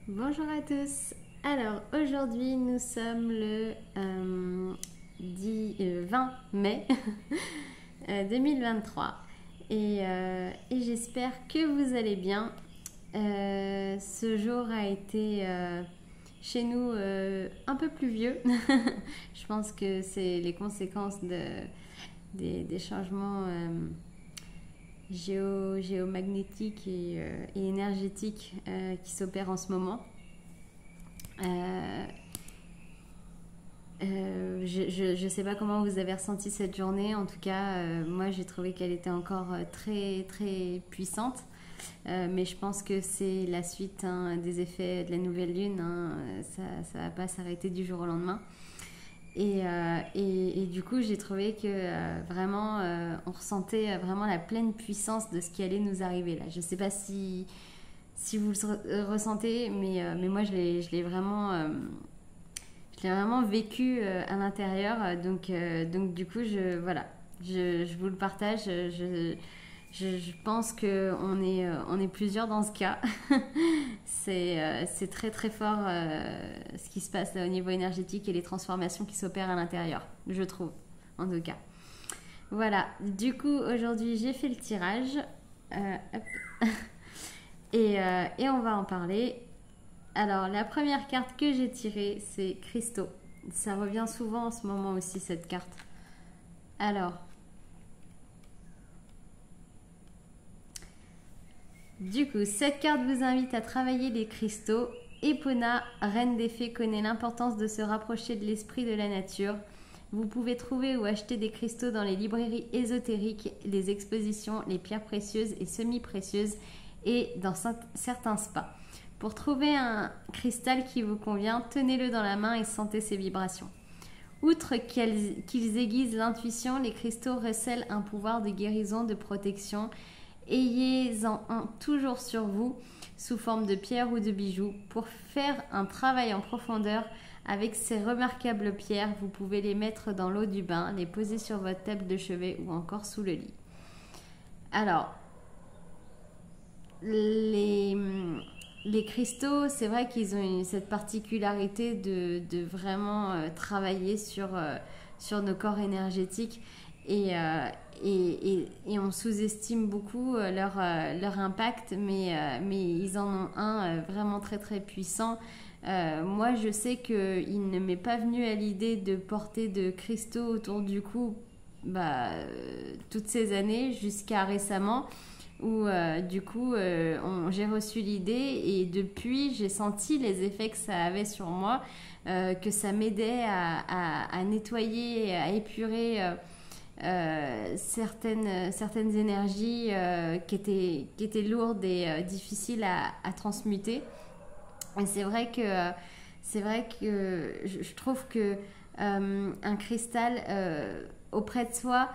Bonjour à tous. Alors aujourd'hui nous sommes le 20 mai 2023 et j'espère que vous allez bien. Ce jour a été chez nous un peu pluvieux. Je pense que c'est les conséquences des changements géomagnétiques et énergétiques qui s'opèrent en ce moment. Je sais pas comment vous avez ressenti cette journée. En tout cas, moi j'ai trouvé qu'elle était encore très très puissante. Mais je pense que c'est la suite des effets de la nouvelle lune. Ça va pas s'arrêter du jour au lendemain. Et du coup, j'ai trouvé que vraiment, on ressentait vraiment la pleine puissance de ce qui allait nous arriver là. Je sais pas si vous le ressentez, mais moi, je l'ai vraiment vécu à l'intérieur. Donc, du coup, voilà, je vous le partage. Je pense on est plusieurs dans ce cas. C'est très très fort ce qui se passe là, au niveau énergétique et les transformations qui s'opèrent à l'intérieur, je trouve, en tout cas. Voilà, du coup, aujourd'hui, j'ai fait le tirage. Hop. Et on va en parler. Alors, la première carte que j'ai tirée, c'est Cristaux. Ça revient souvent en ce moment aussi, cette carte. Alors, du coup, cette carte vous invite à travailler les cristaux. Epona, reine des fées, connaît l'importance de se rapprocher de l'esprit de la nature. Vous pouvez trouver ou acheter des cristaux dans les librairies ésotériques, les expositions, les pierres précieuses et semi-précieuses et dans certains spas. Pour trouver un cristal qui vous convient, tenez-le dans la main et sentez ses vibrations. Outre qu'ils aiguisent l'intuition, les cristaux recèlent un pouvoir de guérison, de protection. Ayez-en un toujours sur vous, sous forme de pierre ou de bijoux. Pour faire un travail en profondeur avec ces remarquables pierres, vous pouvez les mettre dans l'eau du bain, les poser sur votre table de chevet ou encore sous le lit. Alors, les cristaux, c'est vrai qu'ils ont cette particularité de vraiment travailler sur nos corps énergétiques et on sous-estime beaucoup leur impact, mais ils en ont un vraiment très très puissant. Moi, je sais qu'il ne m'est pas venu à l'idée de porter de cristaux autour du cou toutes ces années jusqu'à récemment où du coup j'ai reçu l'idée et depuis j'ai senti les effets que ça avait sur moi, que ça m'aidait à nettoyer, à épurer certaines énergies qui étaient lourdes et difficiles à transmuter. Et c'est vrai que je trouve que un cristal auprès de soi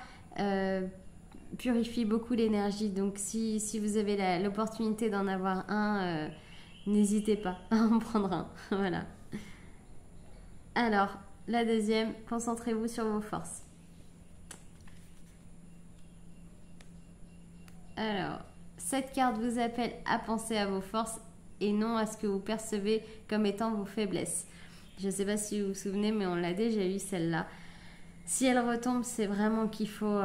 purifie beaucoup l'énergie. Donc si vous avez l'opportunité d'en avoir un, n'hésitez pas à en prendre un. Voilà. Alors, la deuxième, concentrez-vous sur vos forces. Alors, cette carte vous appelle à penser à vos forces et non à ce que vous percevez comme étant vos faiblesses. Je ne sais pas si vous vous souvenez, mais on l'a déjà eu celle-là. Si elle retombe, c'est vraiment qu'il faut,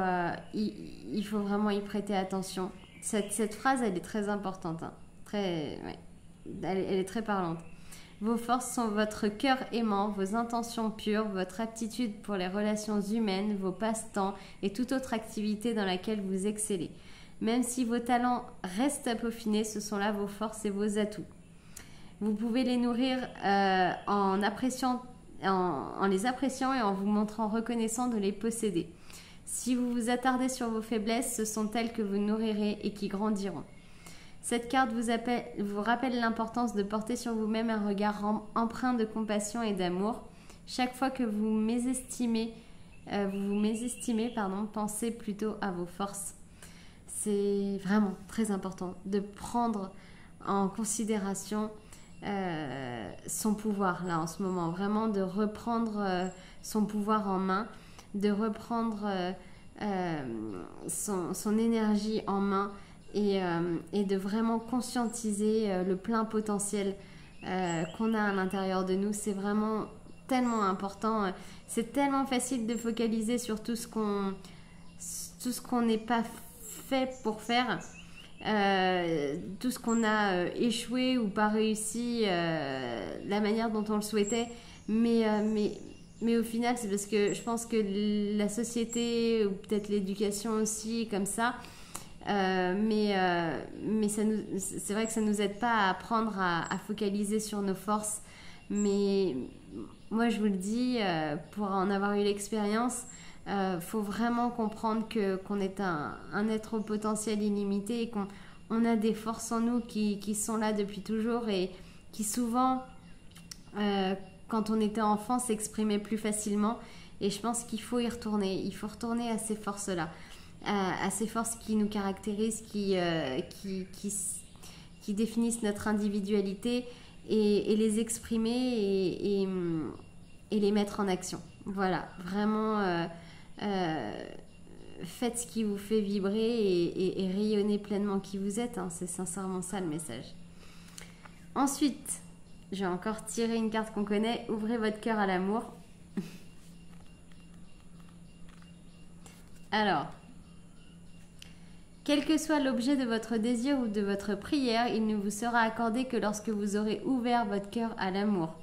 il faut vraiment y prêter attention. Cette phrase, elle est très importante. Ouais. Elle est très parlante. Vos forces sont votre cœur aimant, vos intentions pures, votre aptitude pour les relations humaines, vos passe-temps et toute autre activité dans laquelle vous excellez. Même si vos talents restent à peaufiner, ce sont là vos forces et vos atouts. Vous pouvez les nourrir en les appréciant et en vous montrant reconnaissant de les posséder. Si vous vous attardez sur vos faiblesses, ce sont elles que vous nourrirez et qui grandiront. Cette carte vous rappelle l'importance de porter sur vous-même un regard empreint de compassion et d'amour. Chaque fois que vous vous mésestimez, pensez plutôt à vos forces. C'est vraiment très important de prendre en considération son pouvoir là en ce moment, vraiment de reprendre son pouvoir en main, de reprendre son énergie en main et de vraiment conscientiser le plein potentiel qu'on a à l'intérieur de nous. C'est vraiment tellement important. C'est tellement facile de focaliser sur tout ce qu'on n'est pas fait pour faire. Tout ce qu'on a échoué ou pas réussi la manière dont on le souhaitait, mais au final c'est parce que je pense que la société ou peut-être l'éducation aussi est comme ça, mais c'est vrai que ça nous aide pas à apprendre à focaliser sur nos forces, mais moi je vous le dis, pour en avoir eu l'expérience, faut vraiment comprendre qu'on est un être au potentiel illimité et qu'on a des forces en nous qui sont là depuis toujours et qui souvent, quand on était enfant, s'exprimaient plus facilement. Et je pense qu'il faut y retourner. Il faut retourner à ces forces-là, à ces forces qui nous caractérisent, qui définissent notre individualité et les exprimer et les mettre en action. Voilà, vraiment... faites ce qui vous fait vibrer et rayonnez pleinement qui vous êtes, hein. C'est sincèrement ça le message. Ensuite, je vais encore tirer une carte qu'on connaît. Ouvrez votre cœur à l'amour. Alors, quel que soit l'objet de votre désir ou de votre prière, il ne vous sera accordé que lorsque vous aurez ouvert votre cœur à l'amour.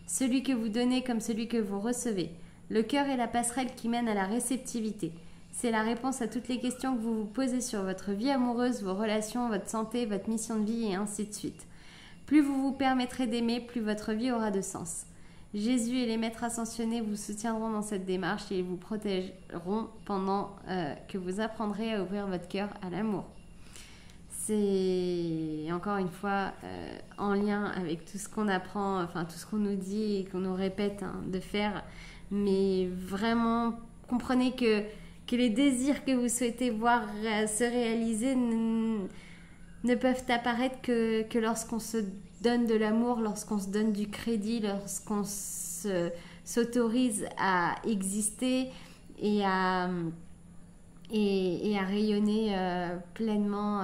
Celui que vous donnez comme celui que vous recevez. Le cœur est la passerelle qui mène à la réceptivité. C'est la réponse à toutes les questions que vous vous posez sur votre vie amoureuse, vos relations, votre santé, votre mission de vie et ainsi de suite. Plus vous vous permettrez d'aimer, plus votre vie aura de sens. Jésus et les maîtres ascensionnés vous soutiendront dans cette démarche et ils vous protégeront pendant que vous apprendrez à ouvrir votre cœur à l'amour. C'est encore une fois en lien avec tout ce qu'on apprend, enfin tout ce qu'on nous dit et qu'on nous répète de faire. Mais vraiment, comprenez que les désirs que vous souhaitez voir se réaliser ne peuvent apparaître que lorsqu'on se donne de l'amour, lorsqu'on se donne du crédit, lorsqu'on s'autorise à exister et à rayonner pleinement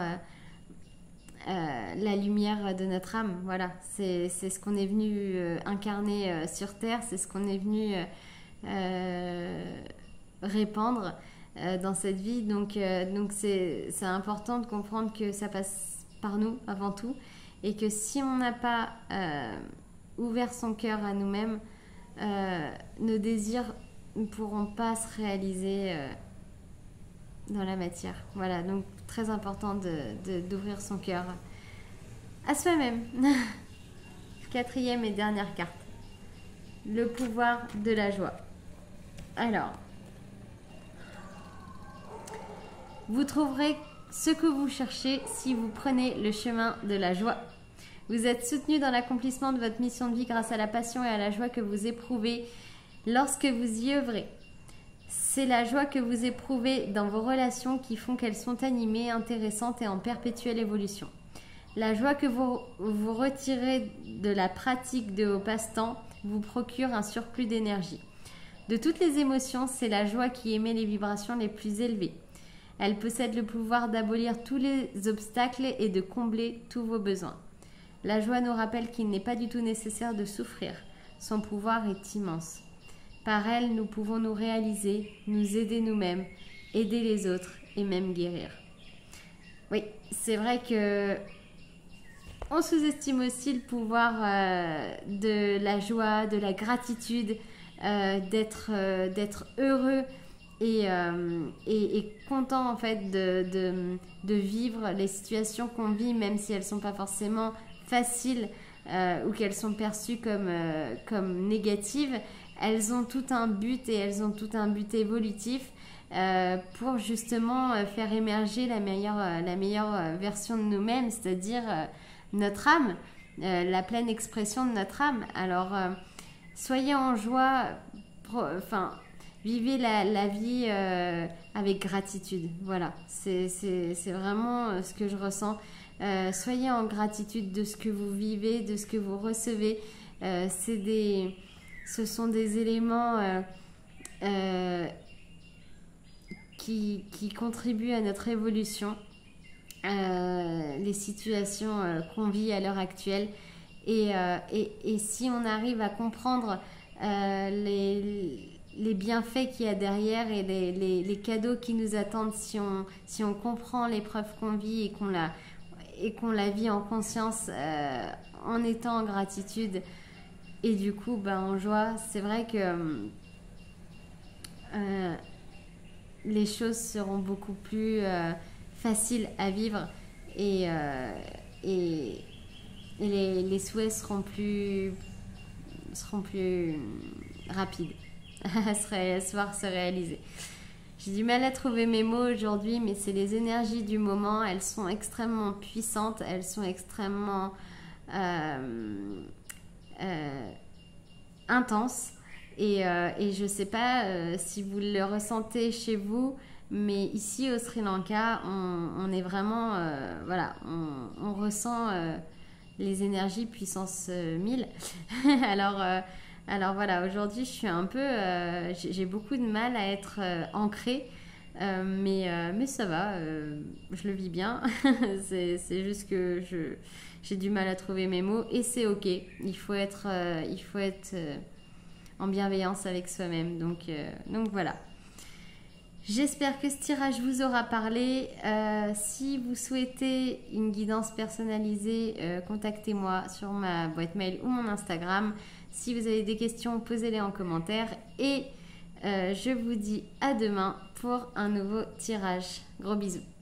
la lumière de notre âme. Voilà, c'est ce qu'on est venu incarner sur Terre, c'est ce qu'on est venu répandre dans cette vie. Donc c'est important de comprendre que ça passe par nous avant tout et que si on n'a pas ouvert son cœur à nous-mêmes, nos désirs ne pourront pas se réaliser dans la matière. Voilà, donc très important d'ouvrir son cœur à soi-même. Quatrième et dernière carte. Le pouvoir de la joie. Alors, vous trouverez ce que vous cherchez si vous prenez le chemin de la joie. Vous êtes soutenu dans l'accomplissement de votre mission de vie grâce à la passion et à la joie que vous éprouvez lorsque vous y œuvrez. C'est la joie que vous éprouvez dans vos relations qui font qu'elles sont animées, intéressantes et en perpétuelle évolution. La joie que vous retirez de la pratique de vos passe-temps vous procure un surplus d'énergie. De toutes les émotions, c'est la joie qui émet les vibrations les plus élevées. Elle possède le pouvoir d'abolir tous les obstacles et de combler tous vos besoins. La joie nous rappelle qu'il n'est pas du tout nécessaire de souffrir. Son pouvoir est immense. Par elle, nous pouvons nous réaliser, nous aider nous-mêmes, aider les autres et même guérir. Oui, c'est vrai que on sous-estime aussi le pouvoir de la joie, de la gratitude, d'être heureux et content en fait de vivre les situations qu'on vit, même si elles ne sont pas forcément faciles ou qu'elles sont perçues comme négatives. Elles ont tout un but et elles ont tout un but évolutif pour justement faire émerger la meilleure version de nous-mêmes, c'est-à-dire notre âme, la pleine expression de notre âme. Alors, soyez en joie, vivez la vie avec gratitude. Voilà, c'est vraiment ce que je ressens. Soyez en gratitude de ce que vous vivez, de ce que vous recevez. Ce sont des éléments qui contribuent à notre évolution, les situations qu'on vit à l'heure actuelle. Et si on arrive à comprendre les bienfaits qu'il y a derrière et les cadeaux qui nous attendent, si on comprend l'épreuve qu'on vit et qu'on la vit en conscience, en étant en gratitude et du coup en joie, c'est vrai que les choses seront beaucoup plus faciles à vivre et les souhaits seront plus rapides à se réaliser. J'ai du mal à trouver mes mots aujourd'hui, mais c'est les énergies du moment. Elles sont extrêmement puissantes, elles sont extrêmement intenses. Et je ne sais pas si vous le ressentez chez vous, mais ici au Sri Lanka, on est vraiment... voilà, on ressent les énergies puissance 1000. Alors voilà, aujourd'hui je suis un peu... j'ai beaucoup de mal à être ancrée, mais ça va, je le vis bien. c'est juste que j'ai du mal à trouver mes mots et c'est ok. Il faut être en bienveillance avec soi-même. Donc voilà. J'espère que ce tirage vous aura parlé. Si vous souhaitez une guidance personnalisée, contactez-moi sur ma boîte mail ou mon Instagram. Si vous avez des questions, posez-les en commentaire. Et je vous dis à demain pour un nouveau tirage. Gros bisous.